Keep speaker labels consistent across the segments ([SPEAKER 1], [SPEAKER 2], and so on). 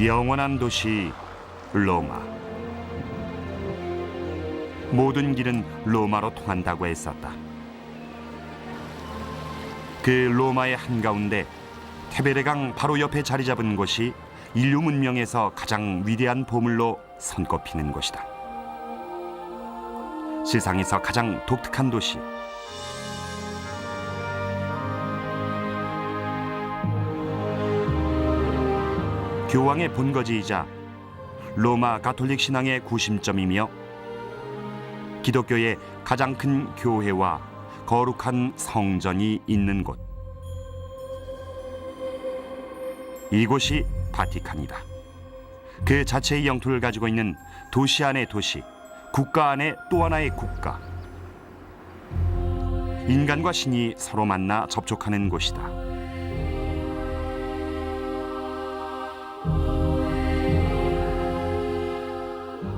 [SPEAKER 1] 영원한 도시 로마. 모든 길은 로마로 통한다고 했었다. 그 로마의 한가운데 테베레강 바로 옆에 자리 잡은 곳이 인류 문명에서 가장 위대한 보물로 손꼽히는 곳이다. 세상에서 가장 독특한 도시. 교황의 본거지이자 로마 가톨릭 신앙의 구심점이며 기독교의 가장 큰 교회와 거룩한 성전이 있는 곳. 이곳이 바티칸이다. 그 자체의 영토를 가지고 있는 도시 안의 도시, 국가 안의 또 하나의 국가. 인간과 신이 서로 만나 접촉하는 곳이다.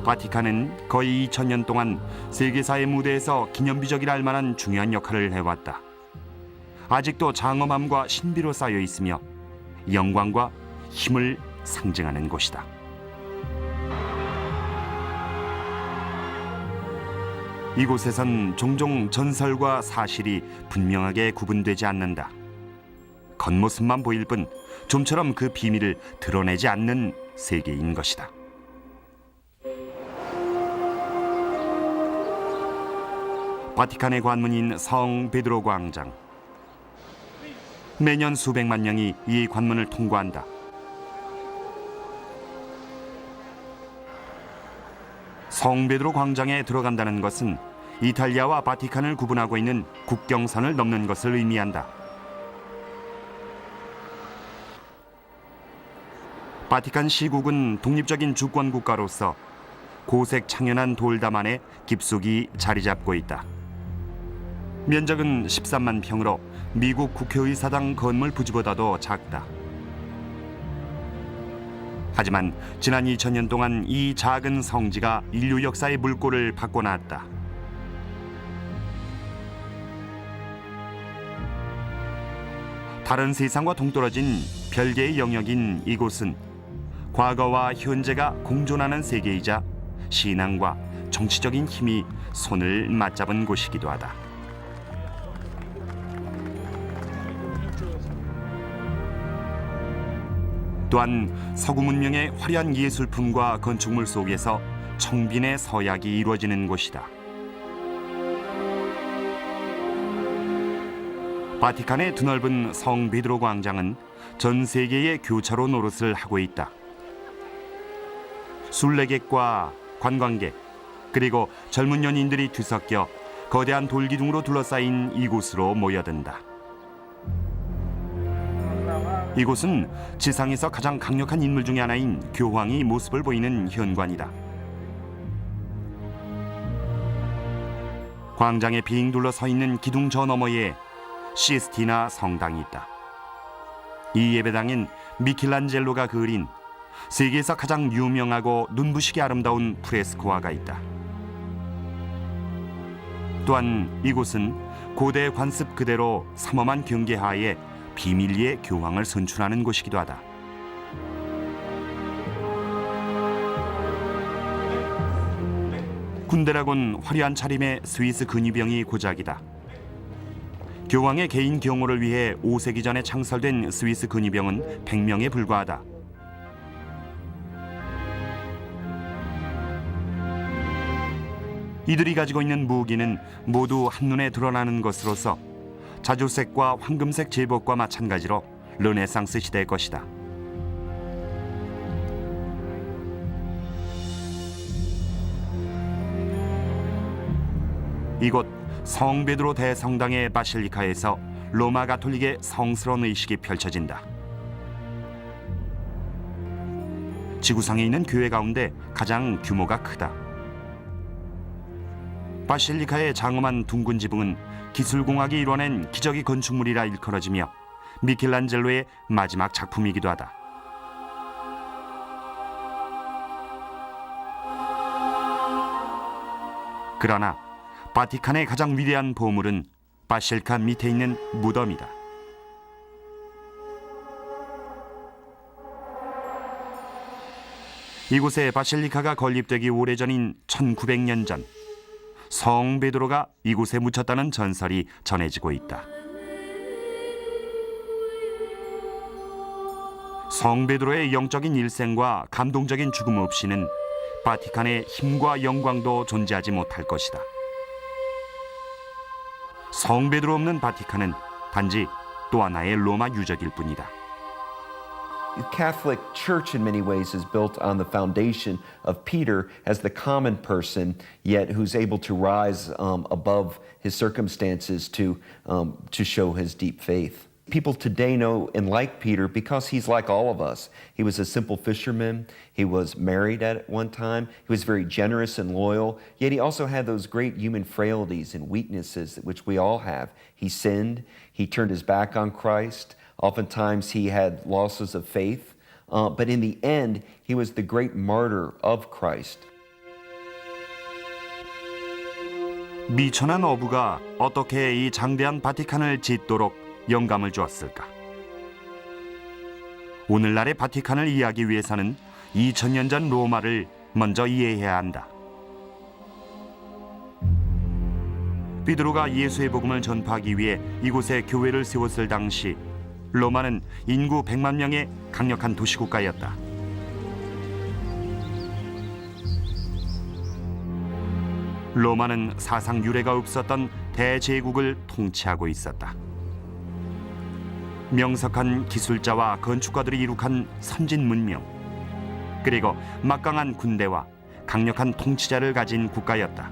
[SPEAKER 1] 바티칸은 거의 2000년 동안 세계사의 무대에서 기념비적이라 할 만한 중요한 역할을 해왔다. 아직도 장엄함과 신비로 쌓여 있으며 영광과 힘을 상징하는 곳이다. 이곳에선 종종 전설과 사실이 분명하게 구분되지 않는다. 겉모습만 보일 뿐 좀처럼 그 비밀을 드러내지 않는 세계인 것이다. 바티칸의 관문인 성 베드로 광장. 매년 수백만 명이 이 관문을 통과한다. 성 베드로 광장에 들어간다는 것은 이탈리아와 바티칸을 구분하고 있는 국경선을 넘는 것을 의미한다. 바티칸 시국은 독립적인 주권 국가로서 고색 창연한 돌담 안에 깊숙이 자리 잡고 있다. 면적은 13만 평으로 미국 국회의사당 건물 부지보다도 작다. 하지만 지난 2000년 동안 이 작은 성지가 인류 역사의 물꼬를 바꿔놨다. 다른 세상과 동떨어진 별개의 영역인 이곳은 과거와 현재가 공존하는 세계이자 신앙과 정치적인 힘이 손을 맞잡은 곳이기도 하다. 또한 서구 문명의 화려한 예술품과 건축물 속에서 청빈의 서약이 이루어지는 곳이다. 바티칸의 드넓은 성 베드로 광장은 전 세계의 교차로 노릇을 하고 있다. 순례객과 관광객, 그리고 젊은 연인들이 뒤섞여 거대한 돌기둥으로 둘러싸인 이곳으로 모여든다. 이곳은 지상에서 가장 강력한 인물 중에 하나인 교황이 모습을 보이는 현관이다. 광장에 빙 둘러 서 있는 기둥 저 너머에 시스티나 성당이 있다. 이 예배당엔 미켈란젤로가 그린 세계에서 가장 유명하고 눈부시게 아름다운 프레스코화가 있다. 또한 이곳은 고대 관습 그대로 삼엄한 경계하에 비밀리에 교황을 선출하는 곳이기도 하다. 군대라곤 화려한 차림의 스위스 근위병이 고작이다. 교황의 개인 경호를 위해 5세기 전에 창설된 스위스 근위병은 100명에 불과하다. 이들이 가지고 있는 무기는 모두 한눈에 드러나는 것으로서 자주색과 황금색 제복과 마찬가지로 르네상스 시대의 것이다. 이곳 성 베드로 대성당의 바실리카에서 로마 가톨릭의 성스러운 의식이 펼쳐진다. 지구상에 있는 교회 가운데 가장 규모가 크다. 바실리카의 장엄한 둥근 지붕은 기술공학이 이뤄낸 기적의 건축물이라 일컬어지며 미켈란젤로의 마지막 작품이기도 하다. 그러나 바티칸의 가장 위대한 보물은 바실리카 밑에 있는 무덤이다. 이곳에 바실리카가 건립되기 오래전인 1900년 전 성 베드로가 이곳에 묻혔다는 전설이 전해지고 있다. 성 베드로의 영적인 일생과 감동적인 죽음 없이는 바티칸의 힘과 영광도 존재하지 못할 것이다. 성 베드로 없는 바티칸은 단지 또 하나의 로마 유적일 뿐이다.
[SPEAKER 2] The Catholic Church in many ways is built on the foundation of Peter as the common person, yet who's able to rise above his circumstances to show his deep faith. People today know and like Peter because he's like all of us. He was a simple fisherman. He was married at one time. He was very generous and loyal, yet he also had those great human frailties and weaknesses which we all have. He sinned. He turned his back on Christ. Oftentimes he had losses of faith, but in the end, he was the great martyr of Christ.
[SPEAKER 1] 미천한 어부가 어떻게 이 장대한 바티칸을 짓도록 영감을 주었을까? 오늘날의 바티칸을 이해하기 위해서는 2000년 전 로마를 먼저 이해해야 한다. 베드로가 예수의 복음을 전파하기 위해 이곳에 교회를 세웠을 당시 로마는 인구 100만 명의 강력한 도시국가였다. 로마는 사상 유례가 없었던 대제국을 통치하고 있었다. 명석한 기술자와 건축가들이 이룩한 선진 문명, 그리고 막강한 군대와 강력한 통치자를 가진 국가였다.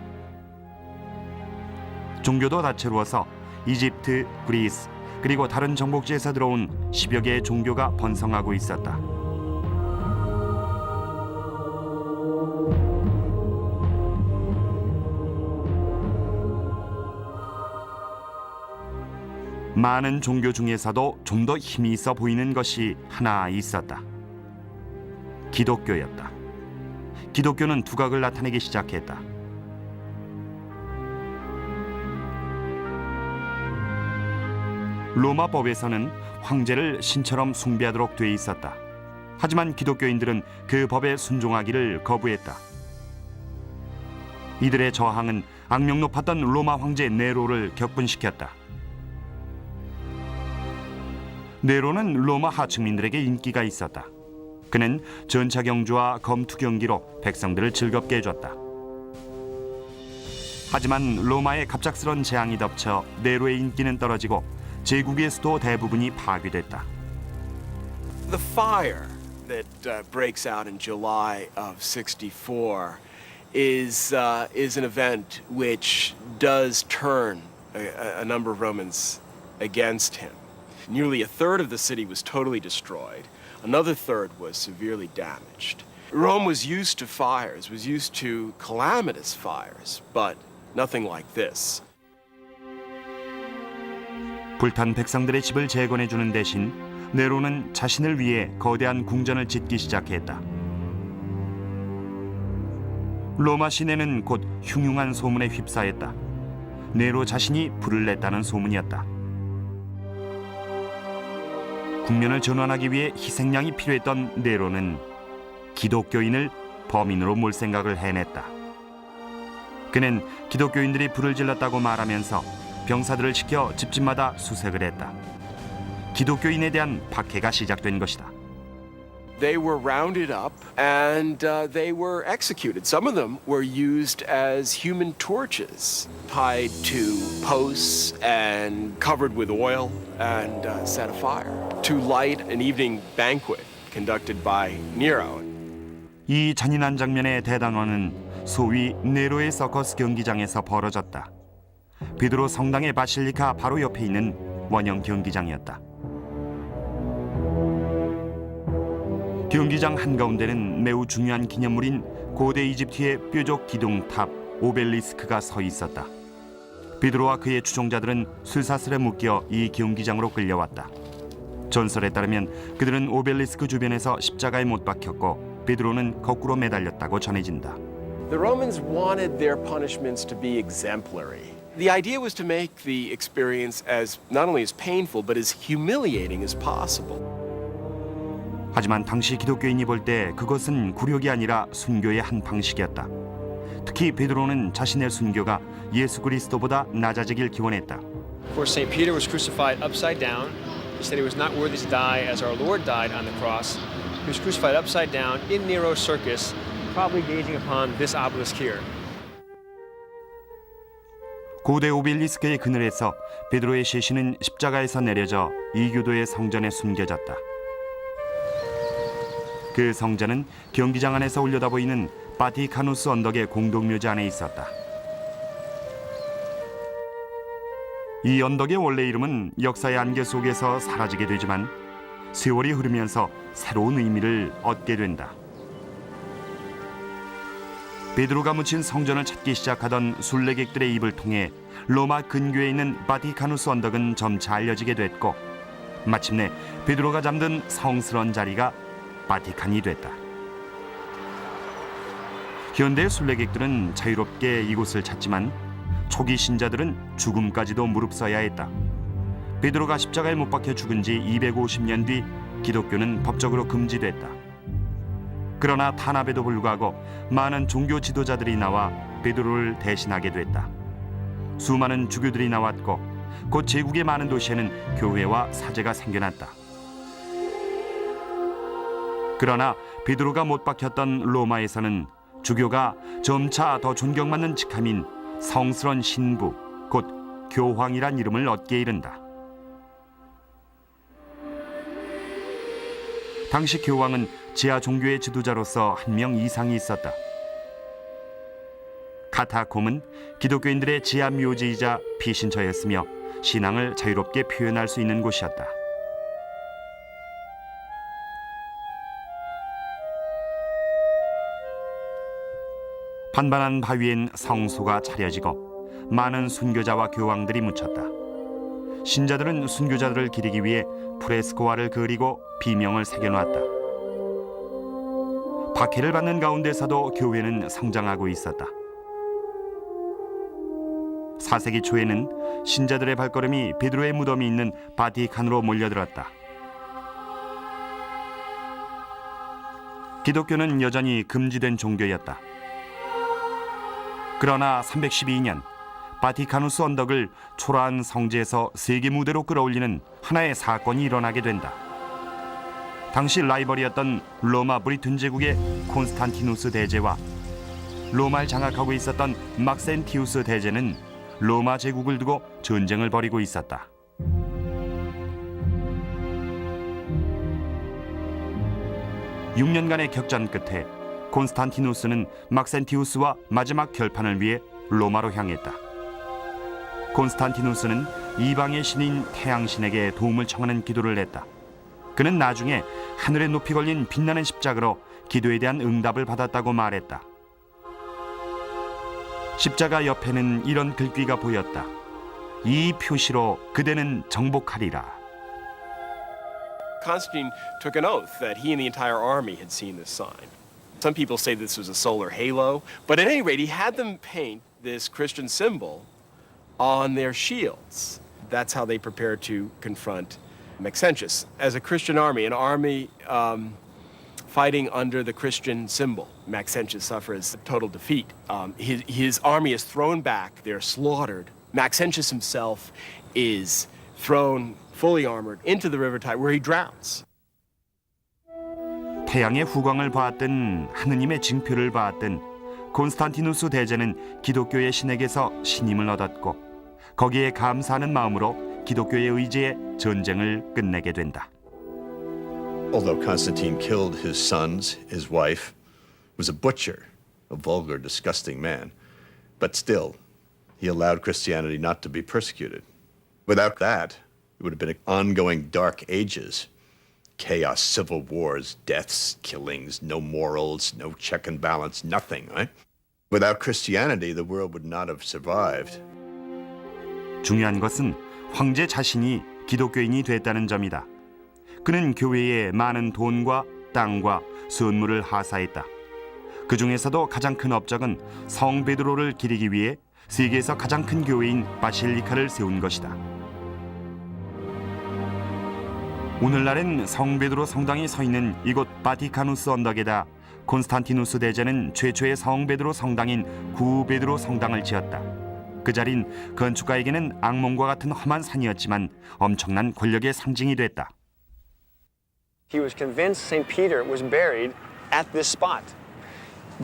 [SPEAKER 1] 종교도 다채로워서 이집트, 그리스, 그리고 다른 정복지에서 들어온 10여 개의 종교가 번성하고 있었다. 많은 종교 중에서도 좀 더 힘이 있어 보이는 것이 하나 있었다. 기독교였다. 기독교는 두각을 나타내기 시작했다. 로마 법에서는 황제를 신처럼 숭배하도록 돼 있었다. 하지만 기독교인들은 그 법에 순종하기를 거부했다. 이들의 저항은 악명 높았던 로마 황제 네로를 격분시켰다. 네로는 로마 하층민들에게 인기가 있었다. 그는 전차 경주와 검투 경기로 백성들을 즐겁게 해줬다. 하지만 로마의 갑작스런 재앙이 덮쳐 네로의 인기는 떨어지고 제국의 수도 대부분이 파괴됐다.
[SPEAKER 3] The fire that breaks out in July of '64 is an event which does turn a number of Romans against him. Nearly a third of the city was totally destroyed. Another third was severely damaged. Rome was used to fires, was used to calamitous fires, but nothing like this.
[SPEAKER 1] 불탄 백성들의 집을 재건해주는 대신 네로는 자신을 위해 거대한 궁전을 짓기 시작했다. 로마 시내는 곧 흉흉한 소문에 휩싸였다. 네로 자신이 불을 냈다는 소문이었다. 국면을 전환하기 위해 희생양이 필요했던 네로는 기독교인을 범인으로 몰 생각을 해냈다. 그는 기독교인들이 불을 질렀다고 말하면서 병사들을 시켜 집집마다 수색을 했다. 기독교인에 대한 박해가 시작된 것이다.
[SPEAKER 3] They were rounded up and they were executed. Some of them were used as human torches, tied to posts and covered with oil and set afire to light an evening banquet conducted by Nero.
[SPEAKER 1] 이 잔인한 장면의 대단원은 소위 네로의 서커스 경기장에서 벌어졌다. 베드로 성당의 바실리카 바로 옆에 있는 원형 경기장이었다. 경기장 한가운데는 매우 중요한 기념물인 고대 이집트의 뾰족 기둥탑 오벨리스크가 서 있었다. 베드로와 그의 추종자들은 쇠사슬에 묶여 이 경기장으로 끌려왔다. 전설에 따르면 그들은 오벨리스크 주변에서 십자가에 못 박혔고 베드로는 거꾸로 매달렸다고 전해진다.
[SPEAKER 3] The Romans wanted their punishments to be exemplary. The idea was to make the experience as not only as painful but as humiliating as possible.
[SPEAKER 1] 하지만 당시 기독교인이 볼 때 그것은 굴욕이 아니라 순교의 한 방식이었다. 특히 베드로는 자신의 순교가 예수 그리스도보다 낮아지길 기원했다.
[SPEAKER 4] Of course, St. Peter was crucified upside down. He said he was not worthy to die as our Lord died on the cross. He was crucified upside down in Nero's circus, probably gazing upon this obelisk here.
[SPEAKER 1] 고대 오벨리스크의 그늘에서 베드로의 시신은 십자가에서 내려져 이교도의 성전에 숨겨졌다. 그 성전은 경기장 안에서 올려다 보이는 바티카누스 언덕의 공동묘지 안에 있었다. 이 언덕의 원래 이름은 역사의 안개 속에서 사라지게 되지만 세월이 흐르면서 새로운 의미를 얻게 된다. 베드로가 묻힌 성전을 찾기 시작하던 순례객들의 입을 통해 로마 근교에 있는 바티카누스 언덕은 점차 알려지게 됐고 마침내 베드로가 잠든 성스러운 자리가 바티칸이 됐다. 현대 순례객들은 자유롭게 이곳을 찾지만 초기 신자들은 죽음까지도 무릅써야 했다. 베드로가 십자가에 못 박혀 죽은 지 250년 뒤 기독교는 법적으로 금지됐다. 그러나 탄압에도 불구하고 많은 종교 지도자들이 나와 베드로를 대신하게 됐다. 수많은 주교들이 나왔고 곧 제국의 많은 도시에는 교회와 사제가 생겨났다. 그러나 베드로가 못 박혔던 로마에서는 주교가 점차 더 존경받는 직함인 성스러운 신부, 곧 교황이란 이름을 얻게 이른다. 당시 교황은 지하 종교의 지도자로서 한 명 이상이 있었다. 카타콤은 기독교인들의 지하 묘지이자 피신처였으며 신앙을 자유롭게 표현할 수 있는 곳이었다. 반반한 바위엔 성소가 차려지고 많은 순교자와 교황들이 묻혔다. 신자들은 순교자들을 기리기 위해 프레스코화를 그리고 비명을 새겨놓았다. 박해를 받는 가운데서도 교회는 성장하고 있었다. 4세기 초에는 신자들의 발걸음이 베드로의 무덤이 있는 바티칸으로 몰려들었다. 기독교는 여전히 금지된 종교였다. 그러나 312년 바티카누스 언덕을 초라한 성지에서 세계 무대로 끌어올리는 하나의 사건이 일어나게 된다. 당시 라이벌이었던 로마 브리튼 제국의 콘스탄티누스 대제와 로마를 장악하고 있었던 막센티우스 대제는 로마 제국을 두고 전쟁을 벌이고 있었다. (6년간의) 격전 끝에 콘스탄티누스는 막센티우스와 마지막 결판을 위해 로마로 향했다. 콘스탄티누스는 이방의 신인 태양신에게 도움을 청하는 기도를 했다. 그는 나중에 하늘에 높이 걸린 빛나는 십자가로 기도에 대한 응답을 받았다고 말했다. 십자가 옆에는 이런 글귀가 보였다. 이 표시로 그대는 정복하리라.
[SPEAKER 3] Constantine took an oath that he and the entire army had seen this sign. Some people say this was a solar halo, but at any rate, he had them paint this Christian symbol on their shields. That's how they prepared to confront Maxentius. As a Christian army, an army fighting under the Christian symbol, Maxentius suffers total defeat. His army is thrown back, they're slaughtered. Maxentius himself is thrown fully armored into the river Tyre where he drowns.
[SPEAKER 1] 태양의 후광을 봤든 하느님의 징표를 봤든 콘스탄티누스 대제는 기독교의 신에게서 신임을 얻었고 거기에 감사하는 마음으로 기독교의 의지에 전쟁을 끝내게 된다.
[SPEAKER 5] Although Constantine killed his sons, his wife, was a butcher, a vulgar, disgusting man, but still, he allowed Christianity not to be persecuted. Without that, it would have been ongoing dark ages. Chaos, civil wars, deaths, killings, no morals, no check and balance, nothing, right? Without Christianity, the world would not have survived.
[SPEAKER 1] 중요한 것은 황제 자신이 기독교인이 됐다는 점이다. 그는 교회에 많은 돈과 땅과 선물을 하사했다. 그 중에서도 가장 큰 업적은 성 베드로를 기리기 위해 세계에서 가장 큰 교회인 바실리카를 세운 것이다. 오늘날엔 성 베드로 성당이 서 있는 이곳 바티카누스 언덕에다 콘스탄티누스 대제는 최초의 성 베드로 성당인 구 베드로 성당을 지었다. 그 자린 건축가에게는 악몽과 같은 험한 산이었지만 엄청난 권력의 상징이 됐다.
[SPEAKER 4] He was convinced St. Peter was buried at this spot.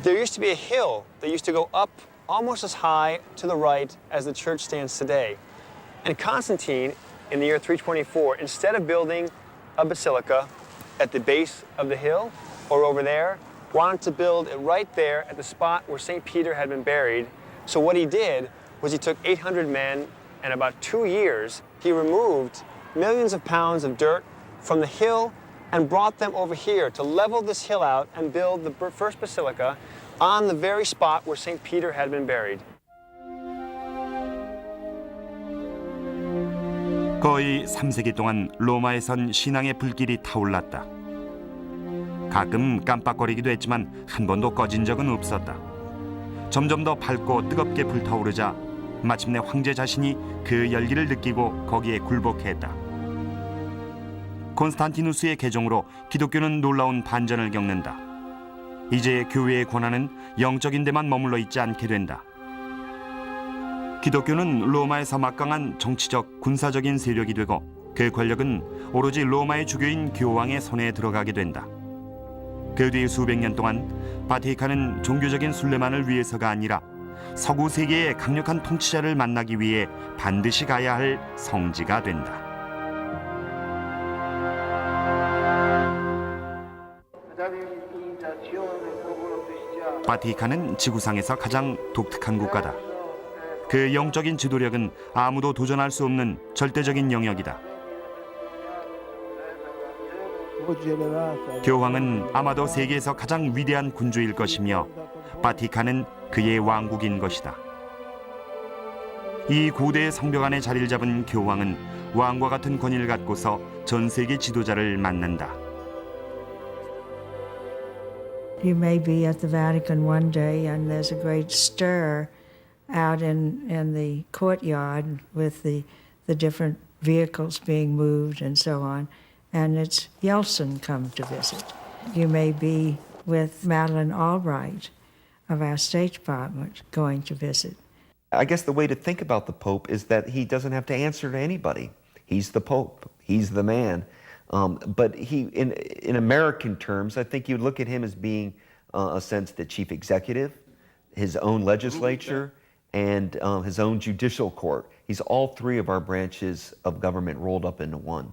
[SPEAKER 4] There used to be a hill that used to go up almost as high to the right as the church stands today. And Constantine, in the year 324, instead of building a basilica at the base of the hill or over there, wanted to build it right there at the spot where St. Peter had been buried. So what he did was he took 800 men, and about 2 years, he removed millions of pounds of dirt from the hill and brought them over here to level this hill out and build the first basilica on the very spot where St. Peter had been buried.
[SPEAKER 1] 거의 3세기 동안 로마에선 신앙의 불길이 타올랐다. 가끔 깜빡거리기도 했지만 한 번도 꺼진 적은 없었다. 점점 더 밝고 뜨겁게 불타오르자 마침내 황제 자신이 그 열기를 느끼고 거기에 굴복했다. 콘스탄티누스의 개종으로 기독교는 놀라운 반전을 겪는다. 이제 교회의 권한은 영적인 데만 머물러 있지 않게 된다. 기독교는 로마에서 막강한 정치적, 군사적인 세력이 되고 그 권력은 오로지 로마의 주교인 교황의 손에 들어가게 된다. 그 뒤 수백 년 동안 바티칸은 종교적인 순례만을 위해서가 아니라 서구 세계의 강력한 통치자를 만나기 위해 반드시 가야 할 성지가 된다. 바티칸은 지구상에서 가장 독특한 국가다. 그 영적인 지도력은 아무도 도전할 수 없는 절대적인 영역이다. 교황은 아마도 세계에서 가장 위대한 군주일 것이며 바티칸은 그의 왕국인 것이다. 이 고대의 성벽 안에 자리를 잡은 교황은 왕과 같은 권위를 갖고서 전 세계 지도자를 만난다.
[SPEAKER 6] You may be at the Vatican one day and there's a great stir out in the courtyard with the different vehicles being moved and so on. And it's Yeltsin come to visit. You may be with Madeleine Albright of our State Department going to visit.
[SPEAKER 2] I guess the way to think about the Pope is that he doesn't have to answer to anybody. He's the Pope. He's the man. But he, in American terms, I think you look at him as being a sense the chief executive, his own legislature, and his own judicial court. He's all three of our branches of government rolled up into one.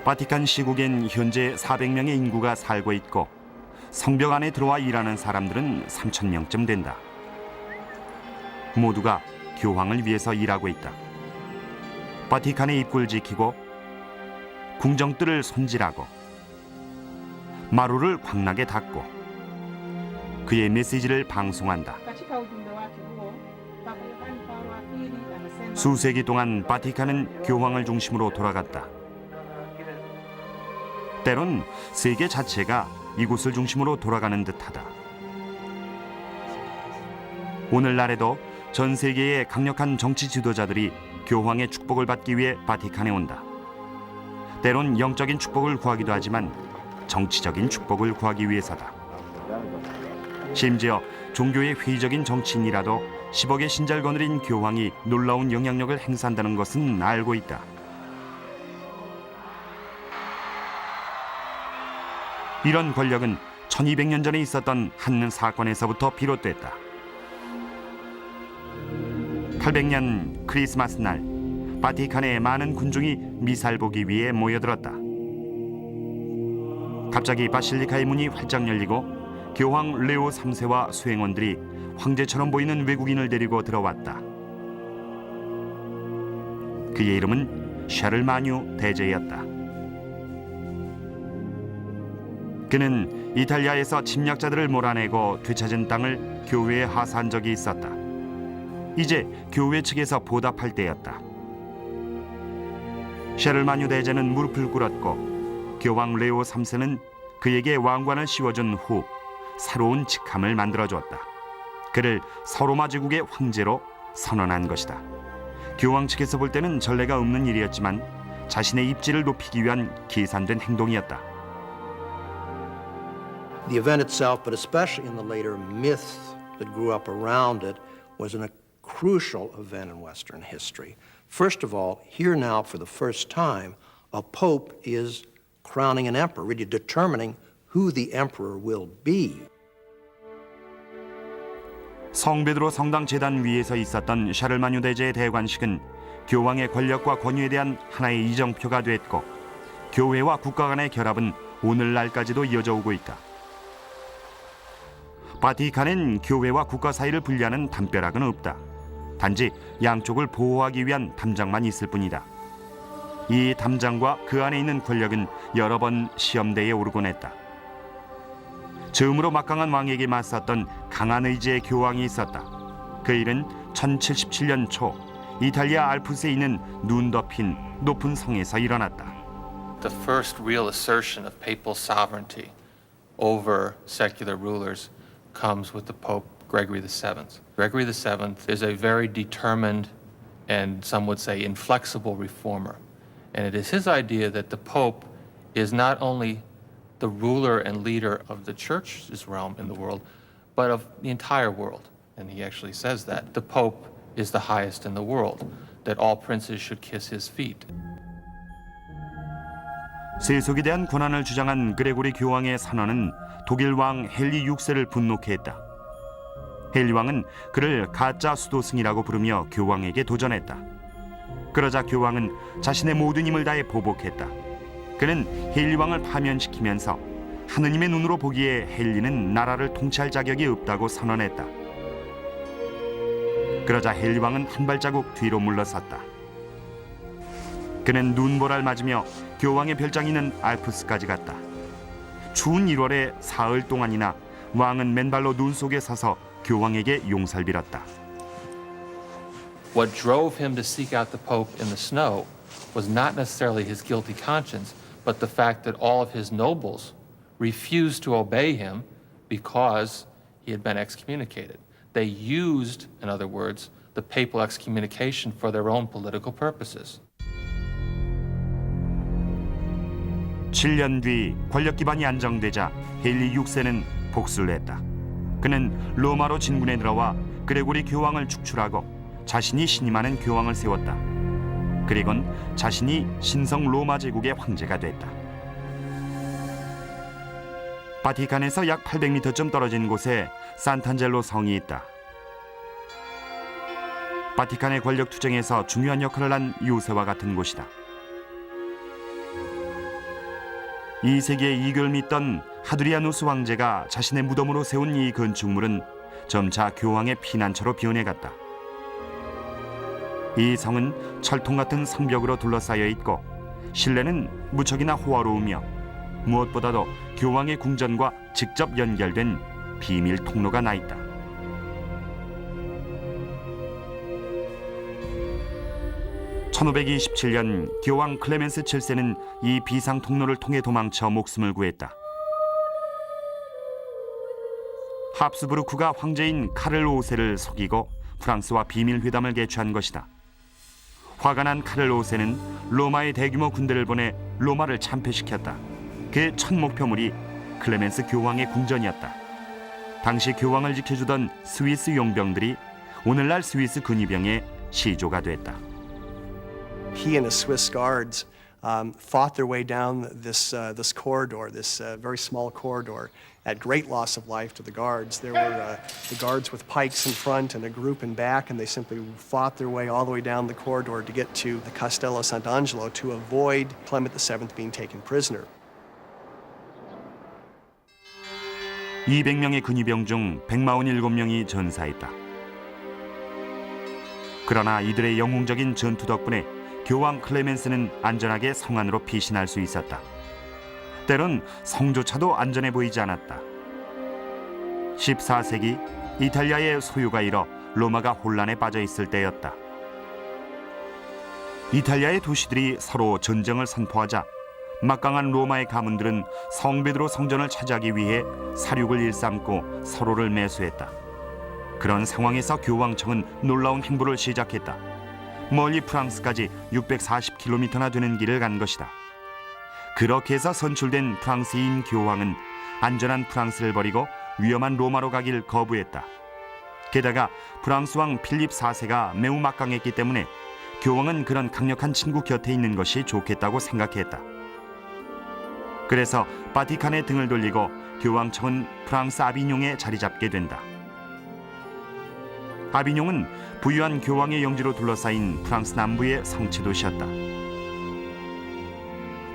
[SPEAKER 1] 바티칸 시국엔 현재 400명의 인구가 살고 있고 성벽 안에 들어와 일하는 사람들은 3,000명쯤 된다. 모두가 교황을 위해서 일하고 있다. 바티칸의 입구를 지키고 궁정뜰을 손질하고 마루를 광나게 닦고 그의 메시지를 방송한다. 수세기 동안 바티칸은 교황을 중심으로 돌아갔다. 때론 세계 자체가 이곳을 중심으로 돌아가는 듯하다. 오늘날에도 전 세계의 강력한 정치 지도자들이 교황의 축복을 받기 위해 바티칸에 온다. 때론 영적인 축복을 구하기도 하지만 정치적인 축복을 구하기 위해서다. 심지어 종교의 회의적인 정치인이라도 10억의 신자를 거느린 교황이 놀라운 영향력을 행사한다는 것은 알고 있다. 이런 권력은 1200년 전에 있었던 한 사건에서부터 비롯됐다. 800년 크리스마스 날 바티칸에 많은 군중이 미사를 보기 위해 모여들었다. 갑자기 바실리카의 문이 활짝 열리고 교황 레오 3세와 수행원들이 황제처럼 보이는 외국인을 데리고 들어왔다. 그의 이름은 샤를마뉴 대제였다. 그는 이탈리아에서 침략자들을 몰아내고 되찾은 땅을 교회에 하사한 적이 있었다. 이제 교회 측에서 보답할 때였다. 샤를마뉴 대제는 무릎을 꿇었고 교황 레오 3세는 그에게 왕관을 씌워준 후 새로운 직함을 만들어주었다. 그를 서로마 제국의 황제로 선언한 것이다. 교황 측에서 볼 때는 전례가 없는 일이었지만 자신의 입지를 높이기 위한 계산된 행동이었다.
[SPEAKER 7] The event itself, but especially in the later myths that grew up around it, was a crucial event in Western history. First of all, here now for the first time, a pope is crowning an emperor, really determining who the emperor will be.
[SPEAKER 1] 성베드로 성당 제단 위에서 있었던 샤를마뉴 대제의 대관식은 교황의 권력과 권위에 대한 하나의 이정표가 됐고, 교회와 국가 간의 결합은 오늘날까지도 이어져 오고 있다. 바티칸엔 교회와 국가 사이를 분리하는 담벼락은 없다. 단지 양쪽을 보호하기 위한 담장만 있을 뿐이다. 이 담장과 그 안에 있는 권력은 여러 번 시험대에 오르곤 했다. 처음으로 막강한 왕에게 맞섰던 강한 의지의 교황이 있었다. 그 일은 1077년 초 이탈리아 알프스에 있는 눈 덮인 높은 성에서 일어났다.
[SPEAKER 8] The first real assertion of papal sovereignty over secular rulers comes with the Pope Gregory VII. Gregory VII is a very determined and some would say inflexible reformer. And it is his idea that the Pope is not only the ruler and leader of the church's realm in the world, but of the entire world. And he actually says that the Pope is the highest in the world, that all princes should kiss his feet.
[SPEAKER 1] 세속에 대한 권한을 주장한 그레고리 교황의 선언은 독일 왕 헨리 6세를 분노케 했다. 헨리 왕은 그를 가짜 수도승이라고 부르며 교황에게 도전했다. 그러자 교황은 자신의 모든 힘을 다해 보복했다. 그는 헨리 왕을 파면시키면서 하느님의 눈으로 보기에 헨리는 나라를 통치할 자격이 없다고 선언했다. 그러자 헨리 왕은 한 발자국 뒤로 물러섰다. 그는 눈보라를 맞으며 교황의 별장이 있는 알프스까지 갔다. 추운 1월에 사흘 동안이나 왕은 맨발로 눈 속에 서서 교황에게 용서를 빌었다.
[SPEAKER 8] What drove him to seek out the Pope in the snow was not necessarily his guilty conscience, but the fact that all of his nobles refused to obey him because he had been excommunicated. They used, in other words, the papal excommunication for their own political purposes.
[SPEAKER 1] 7년 뒤 권력 기반이 안정되자 헨리 6세는 복수를 했다. 그는 로마로 진군에 들어와 그레고리 교황을 축출하고 자신이 신임하는 교황을 세웠다. 그리곤 자신이 신성 로마 제국의 황제가 됐다. 바티칸에서 약 800m쯤 떨어진 곳에 산탄젤로 성이 있다. 바티칸의 권력 투쟁에서 중요한 역할을 한 요새와 같은 곳이다. 2세기의 이교를 믿던 하두리아누스 황제가 자신의 무덤으로 세운 이 건축물은 점차 교황의 피난처로 변해갔다. 이 성은 철통 같은 성벽으로 둘러싸여 있고 실내는 무척이나 호화로우며 무엇보다도 교황의 궁전과 직접 연결된 비밀 통로가 나 있다. (1527년) 교황 클레멘스 7세는 이 비상 통로를 통해 도망쳐 목숨을 구했다. 합스부르크가 황제인 카를 5세를 속이고 프랑스와 비밀 회담을 개최한 것이다. 화가 난 카를 5세는 로마의 대규모 군대를 보내 로마를 참패시켰다. 그의 첫 목표물이 클레멘스 교황의 궁전이었다. 당시 교황을 지켜주던 스위스 용병들이 오늘날 스위스 군의병의 시조가 됐다.
[SPEAKER 3] He and his Swiss guards fought their way down this corridor, this very small corridor, at great loss of life to the guards. There were the guards with pikes in front and a group in back, and they simply fought their way all the way down the corridor to get to the Castello Sant'Angelo to avoid Clement VII being taken prisoner.
[SPEAKER 1] 200명의 군의병 중 147명이 전사했다. 그러나 이들의 영웅적인 전투 덕분에 교황 클레멘스는 안전하게 성 안으로 피신할 수 있었다. 때론 성조차도 안전해 보이지 않았다. 14세기 이탈리아의 소유가 잃어 로마가 혼란에 빠져 있을 때였다. 이탈리아의 도시들이 서로 전쟁을 선포하자 막강한 로마의 가문들은 성베드로 성전을 차지하기 위해 사륙을 일삼고 서로를 매수했다. 그런 상황에서 교황청은 놀라운 행보를 시작했다. 멀리 프랑스까지 640km나 되는 길을 간 것이다. 그렇게 해서 선출된 프랑스인 교황은 안전한 프랑스를 버리고 위험한 로마로 가길 거부했다. 게다가 프랑스 왕 필립 4세가 매우 막강했기 때문에 교황은 그런 강력한 친구 곁에 있는 것이 좋겠다고 생각했다. 그래서 바티칸에 등을 돌리고 교황청은 프랑스 아비뇽에 자리 잡게 된다. 아비뇽은 부유한 교황의 영지로 둘러싸인 프랑스 남부의 성체 도시였다.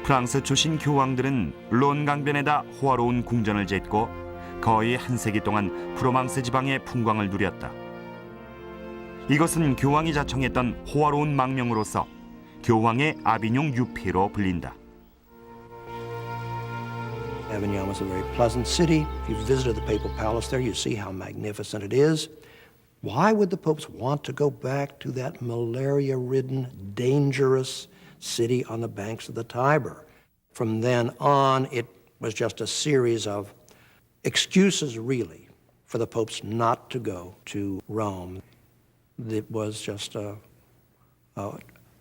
[SPEAKER 1] 프랑스 출신 교황들은 론 강변에다 호화로운 궁전을 짓고 거의 한 세기 동안 프로망스 지방의 풍광을 누렸다. 이것은 교황이 자청했던 호화로운 망명으로서 교황의 아비뇽 유폐로 불린다.
[SPEAKER 7] Avignon was a very pleasant city. If you've visited the papal palace there, you see how magnificent it is. Why would the popes want to go back to that malaria-ridden, dangerous city on the banks of the Tiber? From then on, it was just a series of excuses, really, for the popes not to go to Rome. It was just a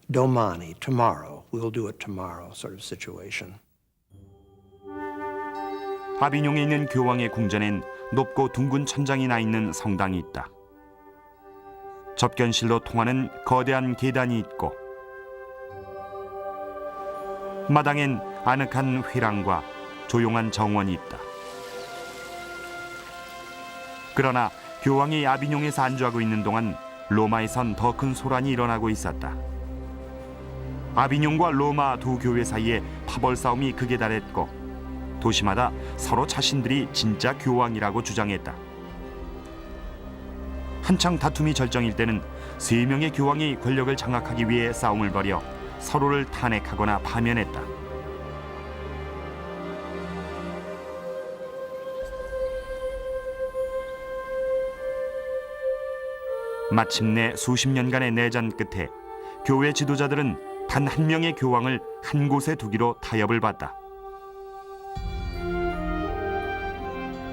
[SPEAKER 7] domani, tomorrow, we'll do it tomorrow sort of situation.
[SPEAKER 1] 아비뇽에 있는 교황의 궁전엔 높고 둥근 천장이 나 있는 성당이 있다. 접견실로 통하는 거대한 계단이 있고 마당엔 아늑한 회랑과 조용한 정원이 있다. 그러나 교황이 아비뇽에서 안주하고 있는 동안 로마에선 더 큰 소란이 일어나고 있었다. 아비뇽과 로마 두 교회 사이에 파벌 싸움이 극에 달했고 도시마다 서로 자신들이 진짜 교황이라고 주장했다. 한창 다툼이 절정일 때는 3명의 교황이 권력을 장악하기 위해 싸움을 벌여 서로를 탄핵하거나 파면했다. 마침내 수십 년간의 내전 끝에 교회 지도자들은 단 한 명의 교황을 한 곳에 두기로 타협을 봤다.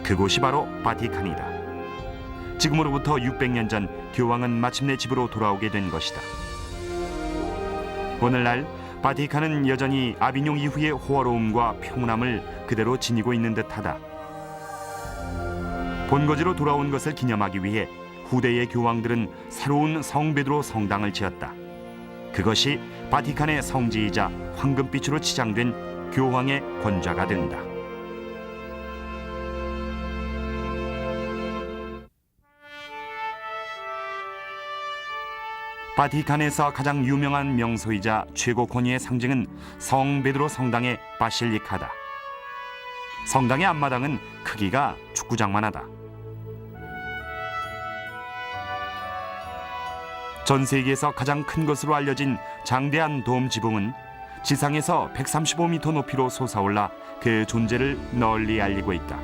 [SPEAKER 1] 그곳이 바로 바티칸이다. 지금으로부터 600년 전 교황은 마침내 집으로 돌아오게 된 것이다. 오늘날 바티칸은 여전히 아비뇽 이후의 호화로움과 평온함을 그대로 지니고 있는 듯하다. 본거지로 돌아온 것을 기념하기 위해 후대의 교황들은 새로운 성 베드로 성당을 지었다. 그것이 바티칸의 성지이자 황금빛으로 치장된 교황의 권좌가 된다. 바티칸에서 가장 유명한 명소이자 최고 권위의 상징은 성 베드로 성당의 바실리카다. 성당의 앞마당은 크기가 축구장만하다. 전 세계에서 가장 큰 것으로 알려진 장대한 돔 지붕은 지상에서 135m 높이로 솟아올라 그 존재를 널리 알리고 있다.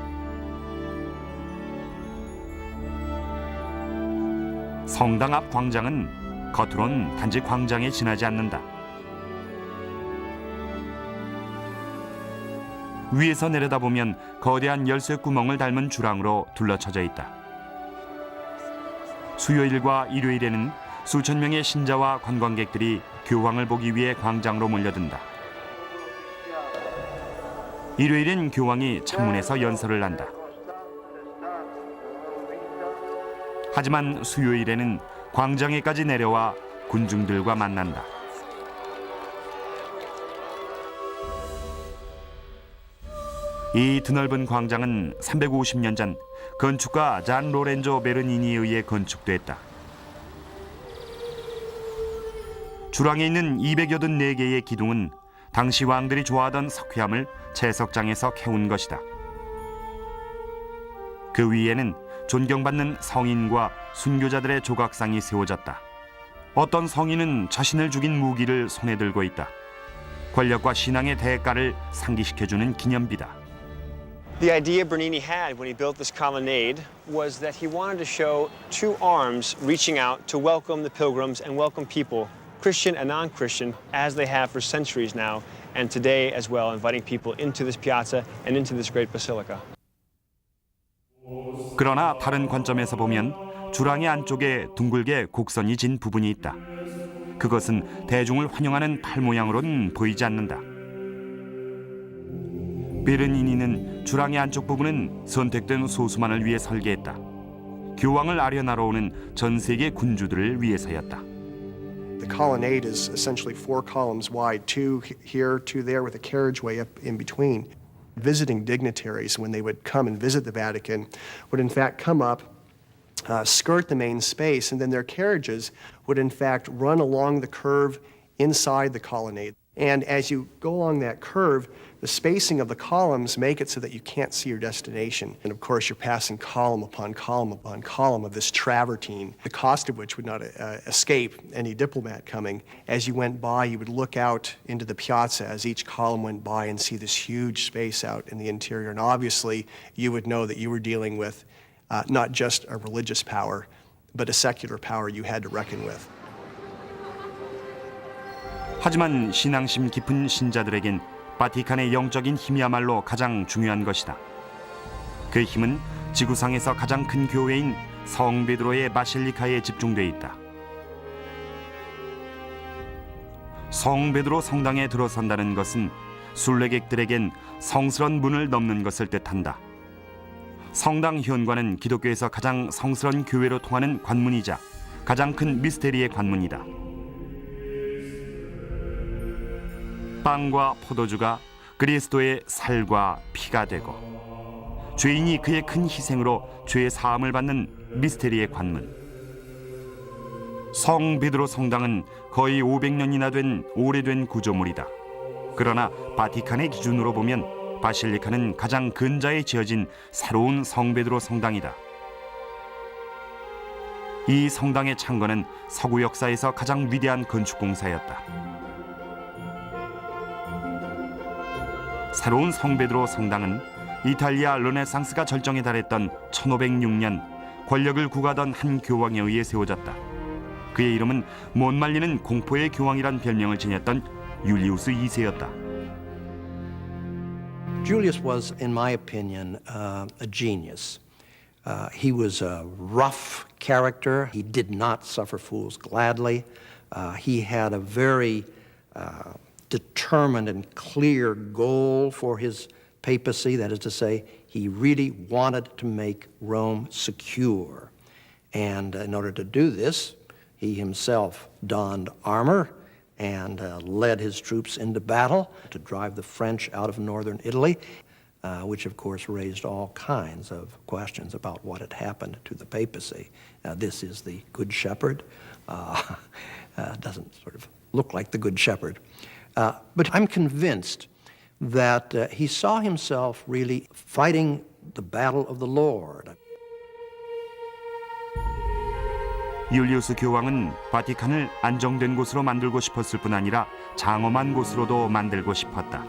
[SPEAKER 1] 성당 앞 광장은 겉으론 단지 광장에 지나지 않는다. 위에서 내려다보면 거대한 열쇠 구멍을 닮은 주랑으로 둘러쳐져 있다. 수요일과 일요일에는 수천 명의 신자와 관광객들이 교황을 보기 위해 광장으로 몰려든다. 일요일엔 교황이 창문에서 연설을 한다. 하지만 수요일에는 광장에까지 내려와 군중들과 만난다. 이 드넓은 광장은 350년 전 건축가 잔 로렌조 베르니니에 의해 건축됐다. 주랑에 있는 284개의 기둥은 당시 왕들이 좋아하던 석회암을 채석장에서 캐온 것이다. 그 위에는 존경받는 성인과 순교자들의 조각상이 세워졌다. 어떤 성인은 자신을 죽인 무기를 손에 들고 있다. 권력과 신앙의 대가를 상기시켜주는 기념비다.
[SPEAKER 4] The idea Bernini had when he built this colonnade was that he wanted to show two arms reaching out to welcome the pilgrims and welcome people, Christian and non-Christian, as they have for centuries now, and today as well, inviting people into this piazza and into this great basilica.
[SPEAKER 1] 그러나 다른 관점에서 보면 주랑의 안쪽에 둥글게 곡선이 진 부분이 있다. 그것은 대중을 환영하는 팔 모양으로는 보이지 않는다. 베르니니는 주랑의 안쪽 부분은 선택된 소수만을 위해 설계했다. 교황을 아련하러 오는 전 세계 군주들을 위해서였다.
[SPEAKER 9] The colonnade is essentially 4 columns wide, 2 here, 2 there, with a carriageway up in between. Visiting dignitaries, when they would come and visit the Vatican, would in fact come up, skirt the main space, and then their carriages would in fact run along the curve inside the colonnade. And as you go along that curve, the spacing of the columns make it so that you can't see your destination. And of course, you're passing column upon column upon column of this travertine, the cost of which would not escape any diplomat coming. As you went by, you would look out into the piazza as each column went by and see this huge space out in the interior. And obviously, you would know that you were dealing with not just a religious power, but a secular power you had to reckon with.
[SPEAKER 1] 하지만 신앙심 깊은 신자들에겐 바티칸의 영적인 힘이야말로 가장 중요한 것이다. 그 힘은 지구상에서 가장 큰 교회인 성 베드로의 바실리카에 집중돼 있다. 성 베드로 성당에 들어선다는 것은 순례객들에겐 성스러운 문을 넘는 것을 뜻한다. 성당 현관은 기독교에서 가장 성스러운 교회로 통하는 관문이자 가장 큰 미스테리의 관문이다. 빵과 포도주가 그리스도의 살과 피가 되고 죄인이 그의 큰 희생으로 죄의 사함을 받는 미스테리의 관문. 성 베드로 성당은 거의 500년이나 된 오래된 구조물이다. 그러나 바티칸의 기준으로 보면 바실리카는 가장 근자에 지어진 새로운 성 베드로 성당이다. 이 성당의 창건은 서구 역사에서 가장 위대한 건축 공사였다. 새로운 성 베드로 성당은 이탈리아 르네상스가 절정에 달했던 1506년 권력을 구가던 한 교황에 의해 세워졌다. 그의 이름은 못 말리는 공포의 교황이란 별명을 지녔던 율리우스 2세였다.
[SPEAKER 7] Julius was, in my opinion, a genius. He was a rough character. He did not suffer fools gladly. He had a very determined and clear goal for his papacy. That is to say, he really wanted to make Rome secure. And in order to do this, he himself donned armor and led his troops into battle to drive the French out of northern Italy, which of course raised all kinds of questions about what had happened to the papacy. This is the Good Shepherd. Doesn't sort of look like the Good Shepherd. But I'm convinced that he saw himself really fighting the battle of the Lord.
[SPEAKER 1] 율리우스 교황은 바티칸을 안정된 곳으로 만들고 싶었을 뿐 아니라 장엄한 곳으로도 만들고 싶었다.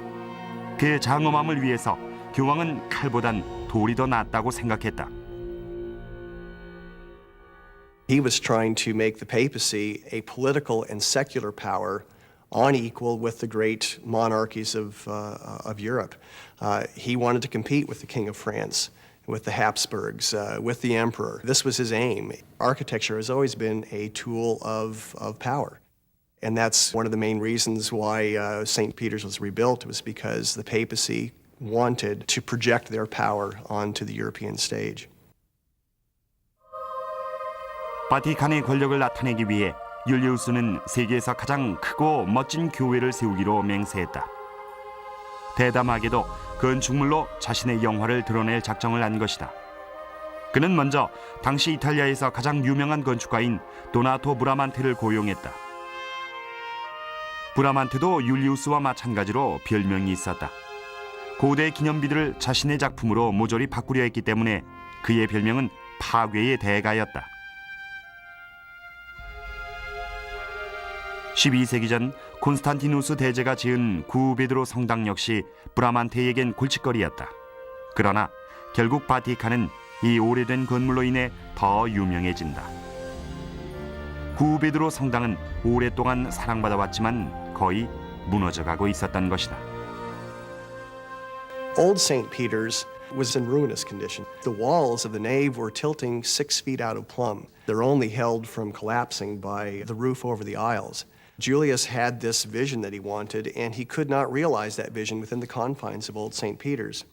[SPEAKER 1] 그 장엄함을 위해서 교황은 칼보단 돌이 더 낫다고 생각했다.
[SPEAKER 9] He was trying to make the papacy a political and secular power on equal with the great monarchies of Europe. He wanted to compete with the King of France, with the Habsburgs, with the emperor. This was his aim. Architecture has always been a tool of power. And that's one of the main reasons why St. Peter's was rebuilt, was because the papacy wanted to project their power onto the European stage.
[SPEAKER 1] 바티칸의 권력을 나타내기 위해 율리우스는 세계에서 가장 크고 멋진 교회를 세우기로 맹세했다. 대담하게도 건축물로 자신의 영화를 드러낼 작정을 한 것이다. 그는 먼저 당시 이탈리아에서 가장 유명한 건축가인 도나토 브라만테를 고용했다. 브라만테도 율리우스와 마찬가지로 별명이 있었다. 고대 기념비들을 자신의 작품으로 모조리 바꾸려 했기 때문에 그의 별명은 파괴의 대가였다. 12세기 전 콘스탄티누스 대제가 지은 구베드로 성당 역시 브라만테에겐 골칫거리였다. 그러나 결국 바티칸은 이 오래된 건물로 인해 더 유명해진다. 구베드로 성당은 오랫동안 사랑받아왔지만 거의 무너져가고 있었던 것이다.
[SPEAKER 9] Old St. Peter's was in ruinous condition. The walls of the nave were tilting 6 feet out of plumb. They're only held from collapsing by the roof over the aisles. Julius had this vision that he wanted, and he could not realize that vision within the confines of Old St. Peter's.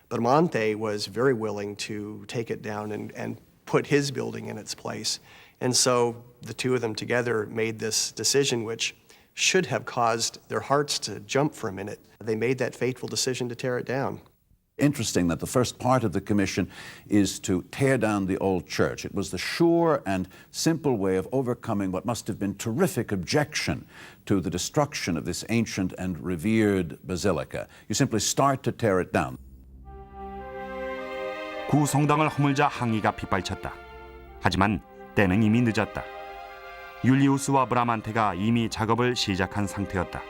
[SPEAKER 9] But Amante was very willing to take it down and put his building in its place. And so the two of them together made this decision, which should have caused their hearts to jump for a minute. They made that fateful decision to tear it down.
[SPEAKER 10] Interesting that the first part of the commission is to tear down the old church. It was the sure and simple way of overcoming what must have been terrific objection to the destruction of this ancient and revered basilica. You simply start to tear it down.
[SPEAKER 1] 구 성당을 허물자 항의가 빗발쳤다. 하지만 때는 이미 늦었다. 율리우스와 브라만테가 이미 작업을 시작한 상태였다.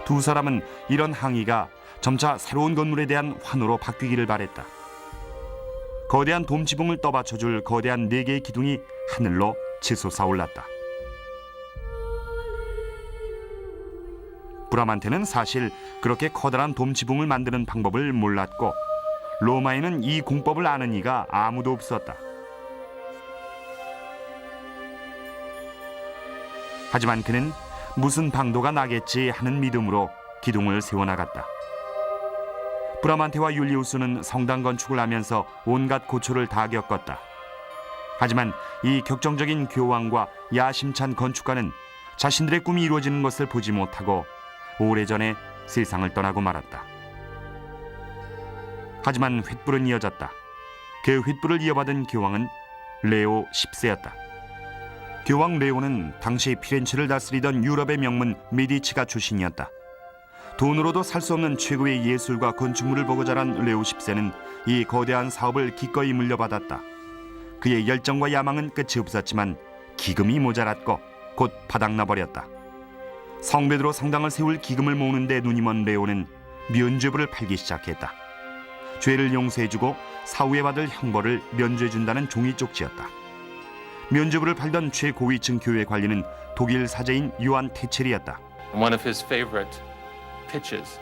[SPEAKER 1] 두 사람은 이런 항의가 점차 새로운 건물에 대한 환호로 바뀌기를 바랬다. 거대한 돔 지붕을 떠받쳐줄 거대한 4개의 기둥이 하늘로 치솟아 올랐다. 브라만테는 사실 그렇게 커다란 돔 지붕을 만드는 방법을 몰랐고 로마에는 이 공법을 아는 이가 아무도 없었다. 하지만 그는 무슨 방도가 나겠지 하는 믿음으로 기둥을 세워나갔다. 브라만테와 율리우스는 성당 건축을 하면서 온갖 고초를 다 겪었다. 하지만 이 격정적인 교황과 야심찬 건축가는 자신들의 꿈이 이루어지는 것을 보지 못하고 오래전에 세상을 떠나고 말았다. 하지만 횃불은 이어졌다. 그 횃불을 이어받은 교황은 레오 10세였다. 교황 레오는 당시 피렌체를 다스리던 유럽의 명문 메디치가 출신이었다. 돈으로도 살 수 없는 최고의 예술과 건축물을 보고 자란 레오 10세는 이 거대한 사업을 기꺼이 물려받았다. 그의 열정과 야망은 끝이 없었지만 기금이 모자랐고 곧 바닥나버렸다. 성베드로 성당을 세울 기금을 모으는 데 눈이 먼 레오는 면죄부를 팔기 시작했다. 죄를 용서해주고 사후에 받을 형벌을 면죄해준다는 종이 쪽지였다. 면죄부를 팔던 최고위층 교회 관리는 독일 사제인 요한 테첼이었다.
[SPEAKER 8] One of his favorite pitches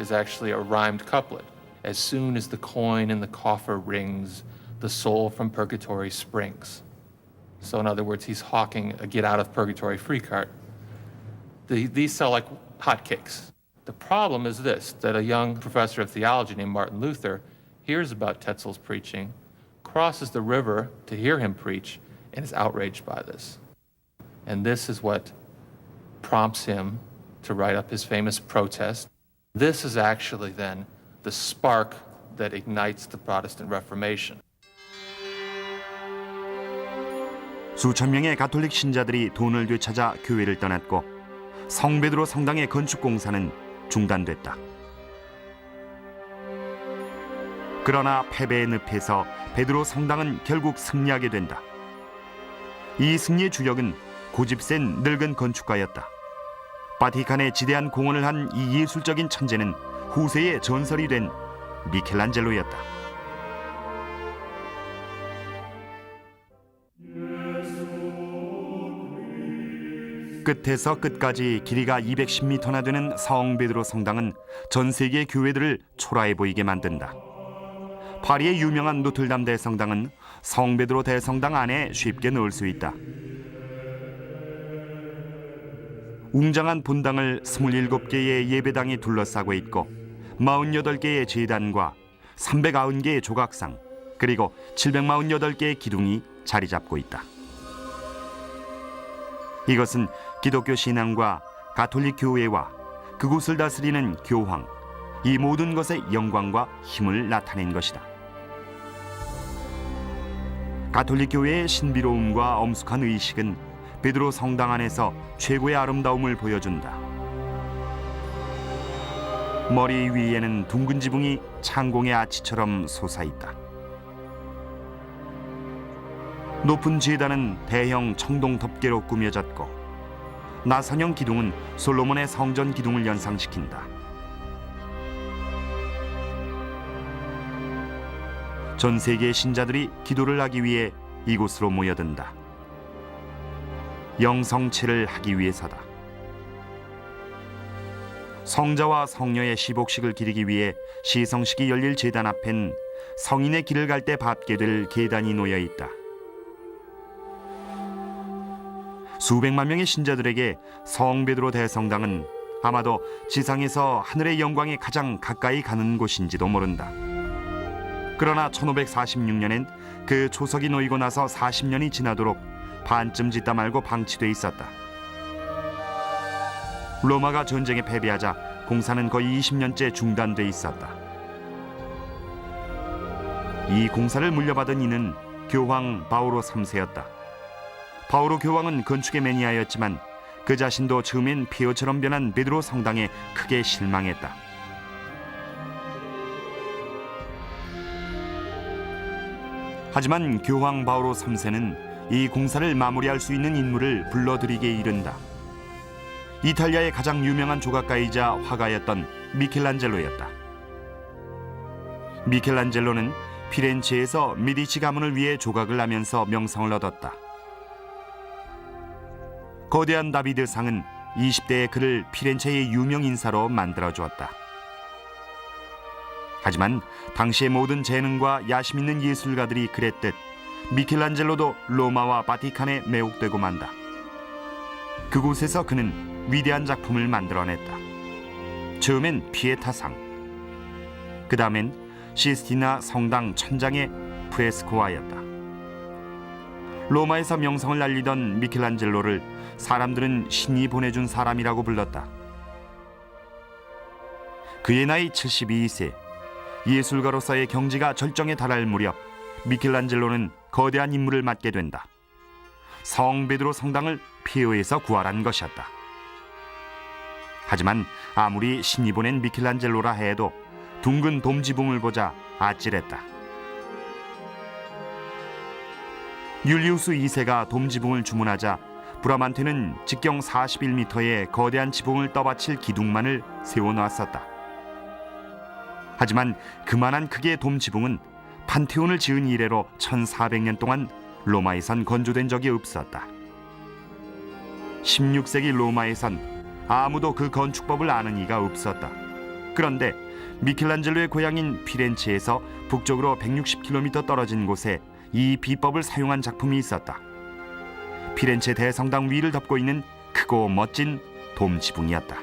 [SPEAKER 8] is actually a rhymed couplet. As soon as the coin in the coffer rings, the soul from purgatory springs. So in other words, he's hawking a get out of purgatory free card. These sell like hotcakes. The problem is this, that a young professor of theology named Martin Luther hears about Tetzel's preaching, crosses the river to hear him preach, and is outraged by this. And this is what prompts him to write up his famous protest. This is actually then the spark that ignites the Protestant Reformation.
[SPEAKER 1] 수천 명의 가톨릭 신자들이 돈을 되찾아 교회를 떠났고 성베드로 성당의 건축 공사는 중단됐다. 그러나 패배의 늪에서 베드로 성당은 결국 승리하게 된다. 이 승리의 주역은 고집센 늙은 건축가였다. 바티칸에 지대한 공헌을 한 이 예술적인 천재는 후세의 전설이 된 미켈란젤로였다. 끝에서 끝까지 길이가 210m나 되는 성 베드로 성당은 전 세계의 교회들을 초라해 보이게 만든다. 파리의 유명한 노틀담 대성당은 성 베드로 대성당 안에 쉽게 넣을 수 있다. 웅장한 본당을 27개의 예배당이 둘러싸고 있고 48개의 제단과 390개의 조각상 그리고 748개의 기둥이 자리 잡고 있다. 이것은 기독교 신앙과 가톨릭 교회와 그곳을 다스리는 교황, 이 모든 것의 영광과 힘을 나타낸 것이다. 가톨릭 교회의 신비로움과 엄숙한 의식은 베드로 성당 안에서 최고의 아름다움을 보여준다. 머리 위에는 둥근 지붕이 창공의 아치처럼 솟아있다. 높은 제단은 대형 청동 덮개로 꾸며졌고 나선형 기둥은 솔로몬의 성전 기둥을 연상시킨다. 전 세계의 신자들이 기도를 하기 위해 이곳으로 모여든다. 영성체를 하기 위해서다. 성자와 성녀의 시복식을 기리기 위해 시성식이 열릴 제단 앞엔 성인의 길을 갈 때 밟게 될 계단이 놓여 있다. 수백만 명의 신자들에게 성 베드로 대성당은 아마도 지상에서 하늘의 영광에 가장 가까이 가는 곳인지도 모른다. 그러나 1546년엔 그 초석이 놓이고 나서 40년이 지나도록 반쯤 짓다 말고 방치돼 있었다. 로마가 전쟁에 패배하자 공사는 거의 20년째 중단돼 있었다. 이 공사를 물려받은 이는 교황 바오로 3세였다. 바오로 교황은 건축의 매니아였지만 그 자신도 처음엔 폐허처럼 변한 베드로 성당에 크게 실망했다. 하지만 교황 바오로 3세는 이 공사를 마무리할 수 있는 인물을 불러들이게 이른다. 이탈리아의 가장 유명한 조각가이자 화가였던 미켈란젤로였다. 미켈란젤로는 피렌체에서 메디치 가문을 위해 조각을 하면서 명성을 얻었다. 거대한 다비드 상은 20대의 그를 피렌체의 유명 인사로 만들어주었다. 하지만 당시의 모든 재능과 야심 있는 예술가들이 그랬듯 미켈란젤로도 로마와 바티칸에 매혹되고 만다. 그곳에서 그는 위대한 작품을 만들어냈다. 처음엔 피에타상, 그 다음엔 시스티나 성당 천장의 프레스코화였다. 로마에서 명성을 날리던 미켈란젤로를 사람들은 신이 보내준 사람이라고 불렀다. 그의 나이 72세, 예술가로서의 경지가 절정에 달할 무렵 미켈란젤로는 거대한 임무를 맡게 된다. 성 베드로 성당을 폐허에서 구하란 것이었다. 하지만 아무리 신이 보낸 미켈란젤로라 해도 둥근 돔 지붕을 보자 아찔했다. 율리우스 2세가 돔 지붕을 주문하자 브라만테는 직경 41m의 거대한 지붕을 떠받칠 기둥만을 세워놓았었다. 하지만 그만한 크기의 돔 지붕은 판테온을 지은 이래로 1400년 동안 로마에선 건조된 적이 없었다. 16세기 로마에선 아무도 그 건축법을 아는 이가 없었다. 그런데 미켈란젤로의 고향인 피렌체에서 북쪽으로 160km 떨어진 곳에 이 비법을 사용한 작품이 있었다. 피렌체 대성당 위를 덮고 있는 크고 멋진 돔 지붕이었다.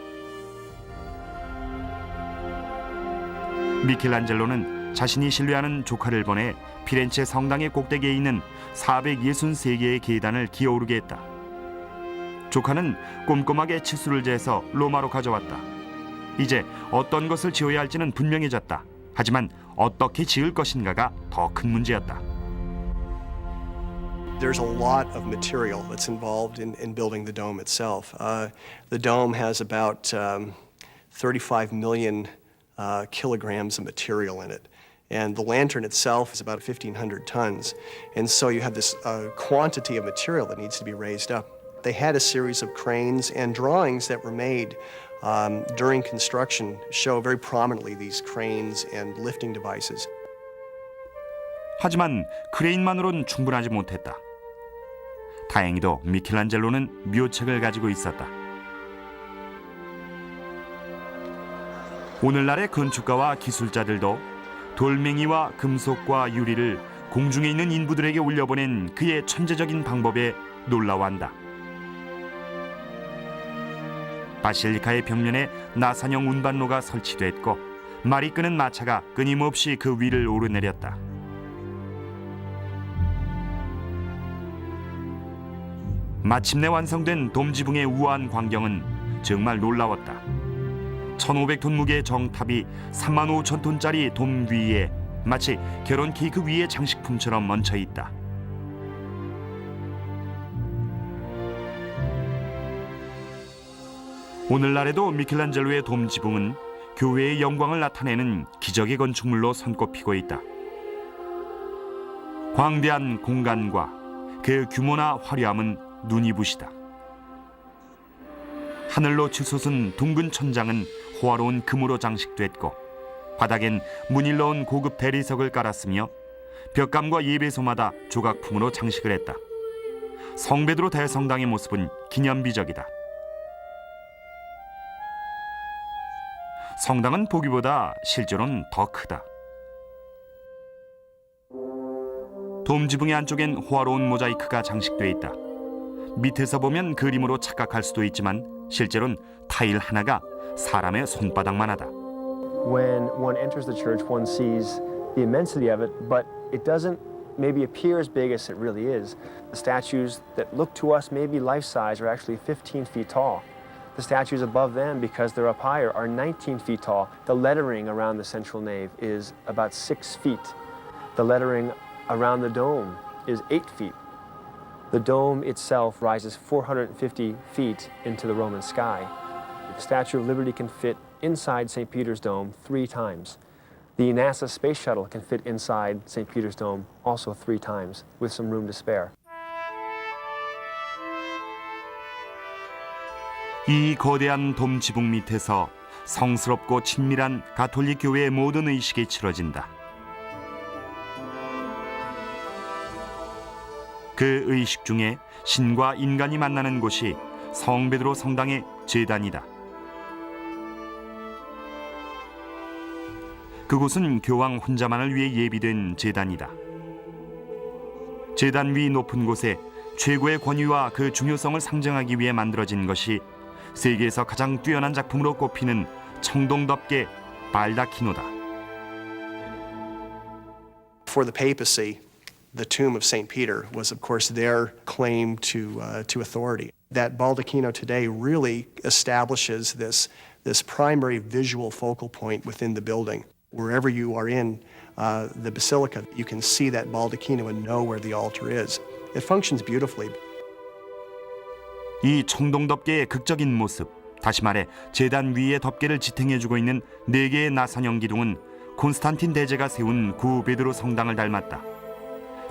[SPEAKER 1] 미켈란젤로는 자신이 신뢰하는 조카를 보내 피렌체 성당의 꼭대기에 있는 463개의 계단을 기어오르게 했다. 조카는 꼼꼼하게 치수를 재서 로마로 가져왔다. 이제 어떤 것을 지어야 할지는 분명해졌다. 하지만 어떻게 지을 것인가가 더 큰 문제였다.
[SPEAKER 9] There's a lot of material that's involved in building the dome itself. The dome has about 35 million kilograms of material in it. And the lantern itself is about 1,500 tons. And so you have this quantity of material that needs to be raised up. They had a series of cranes and drawings that were made during construction show very prominently these cranes and lifting devices.
[SPEAKER 1] 하지만 크레인만으로는 충분하지 못했다. 다행히도 미켈란젤로는 묘책을 가지고 있었다. 오늘날의 건축가와 기술자들도 돌멩이와 금속과 유리를 공중에 있는 인부들에게 올려보낸 그의 천재적인 방법에 놀라워한다. 바실리카의 벽면에 나사형 운반로가 설치됐고 말이 끄는 마차가 끊임없이 그 위를 오르내렸다. 마침내 완성된 돔지붕의 우아한 광경은 정말 놀라웠다. 1,500톤 무게의 정탑이 35,000톤짜리 돔 위에 마치 결혼 케이크 위에 장식품처럼 얹혀 있다. 오늘날에도 미켈란젤로의 돔 지붕은 교회의 영광을 나타내는 기적의 건축물로 손꼽히고 있다. 광대한 공간과 그 규모나 화려함은 눈이 부시다. 하늘로 치솟은 둥근 천장은 호화로운 금으로 장식됐고 바닥엔 문일 넣은 고급 대리석을 깔았으며 벽감과 예배소마다 조각품으로 장식을 했다. 성 베드로 대성당의 모습은 기념비적이다. 성당은 보기보다 실제로는 더 크다. 돔 지붕의 안쪽엔 호화로운 모자이크가 장식돼 있다. 밑에서 보면 그림으로 착각할 수도 있지만 실제로는 타일 하나가 사람의 손바닥만 하다.
[SPEAKER 4] When one enters the church, one sees the immensity of it, but it doesn't maybe appear as big as it really is. The statues that look to us maybe life-size are actually 15 feet tall. The statues above them, because they're up higher, are 19 feet tall. The lettering around the central nave is about 6 feet. The lettering around the dome is 8 feet. The dome itself rises 450 feet into the Roman sky. The Statue of Liberty can fit inside St. Peter's Dome 3 times. The NASA space shuttle can fit inside St. Peter's Dome also 3 times with some room to spare.
[SPEAKER 1] 이 거대한 돔 지붕 밑에서 성스럽고 친밀한 가톨릭 교회의 모든 의식이 치러진다. 그 의식 중에 신과 인간이 만나는 곳이 성베드로 성당의 제단이다. 그곳은 교황 혼자만을 위해 예비된 제단이다. 제단 위 높은 곳에 최고의 권위와 그 중요성을 상징하기 위해 만들어진 것이 세계에서 가장 뛰어난 작품으로 꼽히는 청동덮개 발다키노다.
[SPEAKER 9] For the papacy, the tomb of St. Peter was, of course, their claim to authority. That baldacchino today really establishes this primary visual focal point within the building. Wherever you are in the basilica, you can see that baldacchino and know where the altar is. It functions beautifully.
[SPEAKER 1] 이 청동덮개의 극적인 모습, 다시 말해 제단 위의 덮개를 지탱해주고 있는 4개의 나선형 기둥은 콘스탄틴 대제가 세운 구 베드로 성당을 닮았다.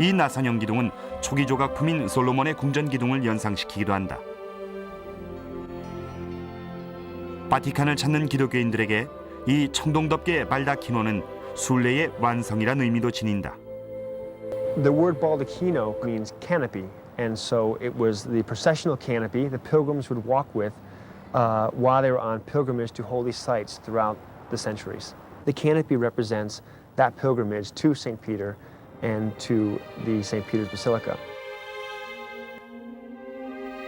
[SPEAKER 1] 이 나선형 기둥은 초기 조각품인 솔로몬의 궁전 기둥을 연상시키기도 한다. 바티칸을 찾는 기독교인들에게 이 청동덮개 발다키노는 순례의 완성이란 의미도 지닌다.
[SPEAKER 4] The word baldacchino means canopy, and so it was the processional canopy the pilgrims would walk with while they were on pilgrimage to holy sites throughout the centuries. The canopy represents that pilgrimage to St. Peter and to the St. Peter's Basilica.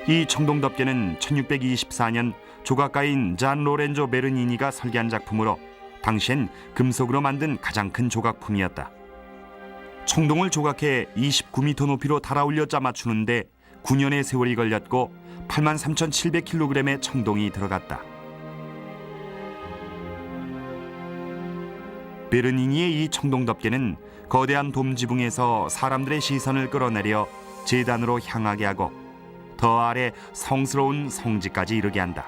[SPEAKER 1] 이 청동덮개는 1624년 조각가인 잔 로렌조 베르니니가 설계한 작품으로 당시엔 금속으로 만든 가장 큰 조각품이었다. 청동을 조각해 29m 높이로 달아올려 짜맞추는데 9년의 세월이 걸렸고 83,700kg의 청동이 들어갔다. 베르니니의 이 청동덮개는 거대한 돔 지붕에서 사람들의 시선을 끌어내려 제단으로 향하게 하고 더 아래 성스러운 성지까지 이르게 한다.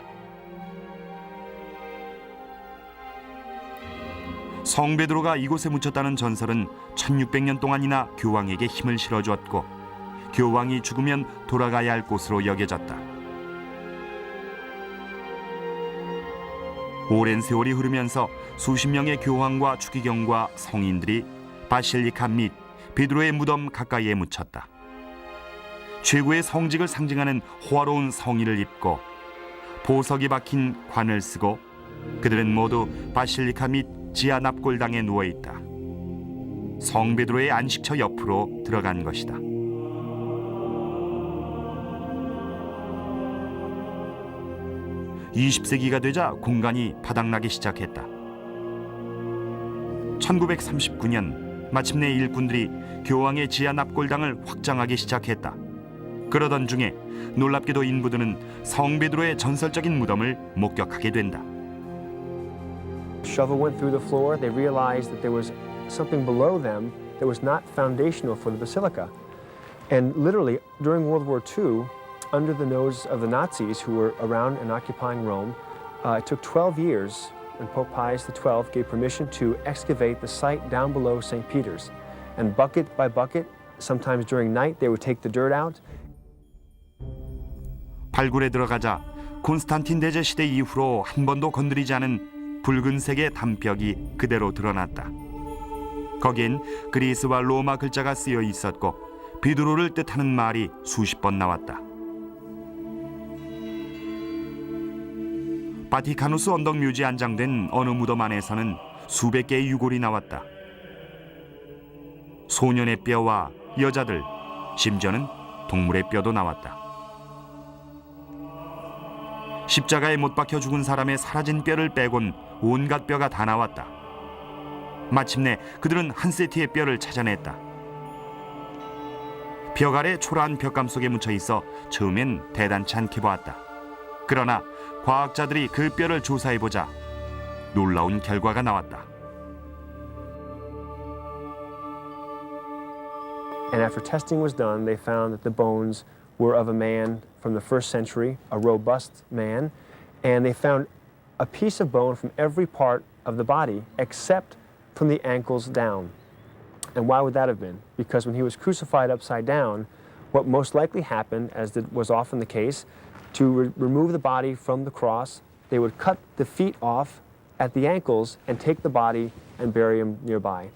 [SPEAKER 1] 성베드로가 이곳에 묻혔다는 전설은 1600년 동안이나 교황에게 힘을 실어주었고 교황이 죽으면 돌아가야 할 곳으로 여겨졌다. 오랜 세월이 흐르면서 수십 명의 교황과 추기경과 성인들이 바실리카 및 베드로의 무덤 가까이에 묻혔다. 최고의 성직을 상징하는 호화로운 성의를 입고 보석이 박힌 관을 쓰고 그들은 모두 바실리카 및 지하 납골당에 누워있다. 성 베드로의 안식처 옆으로 들어간 것이다. (20세기가) 되자 공간이 바닥나기 시작했다. 1939년 마침내 일꾼들이 교황의 지하 납골당을 확장하기 시작했다. 그러던 중에 놀랍게도 인부들은 성 베드로의 전설적인 무덤을 목격하게 된다.
[SPEAKER 4] Shovel went through the floor. They realized that there was something below them that was not foundational for the basilica. And literally, during World War II, under the nose of the Nazis who were around and occupying Rome, it took 12 years, and Pope Pius XII gave permission to excavate the site down below St. Peter's. And bucket by bucket, sometimes during night, they would take the dirt out.
[SPEAKER 1] 발굴에 들어가자 콘스탄틴 대제 시대 이후로 한 번도 건드리지 않은 붉은색의 담벽이 그대로 드러났다. 거긴 그리스와 로마 글자가 쓰여 있었고 베드로를 뜻하는 말이 수십 번 나왔다. 바티카누스 언덕 묘지에 안장된 어느 무덤 안에서는 수백 개의 유골이 나왔다. 소년의 뼈와 여자들, 심지어는 동물의 뼈도 나왔다. 십자가에 못 박혀 죽은 사람의 사라진 뼈를 빼곤 온갖 뼈가 다 나왔다. 마침내 그들은 한 세트의 뼈를 찾아냈다. 벽 아래 초라한 벽감 속에 묻혀 있어 처음엔 대단치 않게 보았다. 그러나 과학자들이 그 뼈를 조사해보자 놀라운 결과가 나왔다.
[SPEAKER 11] And after testing was done, they found that the bones were of a man from the 1st century, a robust man, and they found a piece of bone from every part of the body except from the ankles down. And why would that have been? Because when he was crucified upside down, what most likely happened, as was often the case, to remove the body from the cross, they would cut the feet off at the ankles and take the body and bury him nearby.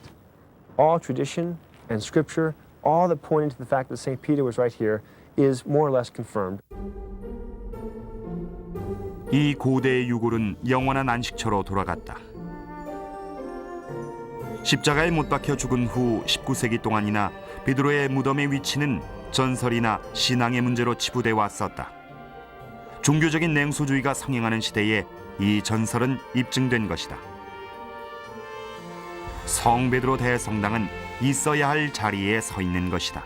[SPEAKER 11] All tradition and scripture, all that pointed to the fact that St. Peter was right here, is more or less confirmed.
[SPEAKER 1] 이 고대의 유골은 영원한 안식처로 돌아갔다. 십자가에 못 박혀 죽은 후 19세기 동안이나 베드로의 무덤의 위치는 전설이나 신앙의 문제로 치부돼 왔었다. 종교적인 냉소주의가 성행하는 시대에 이 전설은 입증된 것이다. 성 베드로 대성당은 있어야 할 자리에 서 있는 것이다.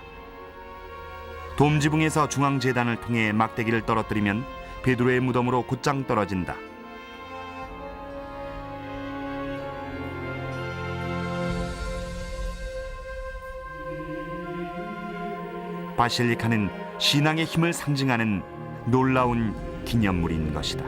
[SPEAKER 1] 돔지붕에서 중앙재단을 통해 막대기를 떨어뜨리면 베드로의 무덤으로 곧장 떨어진다. 바실리카는 신앙의 힘을 상징하는 놀라운 기념물인 것이다.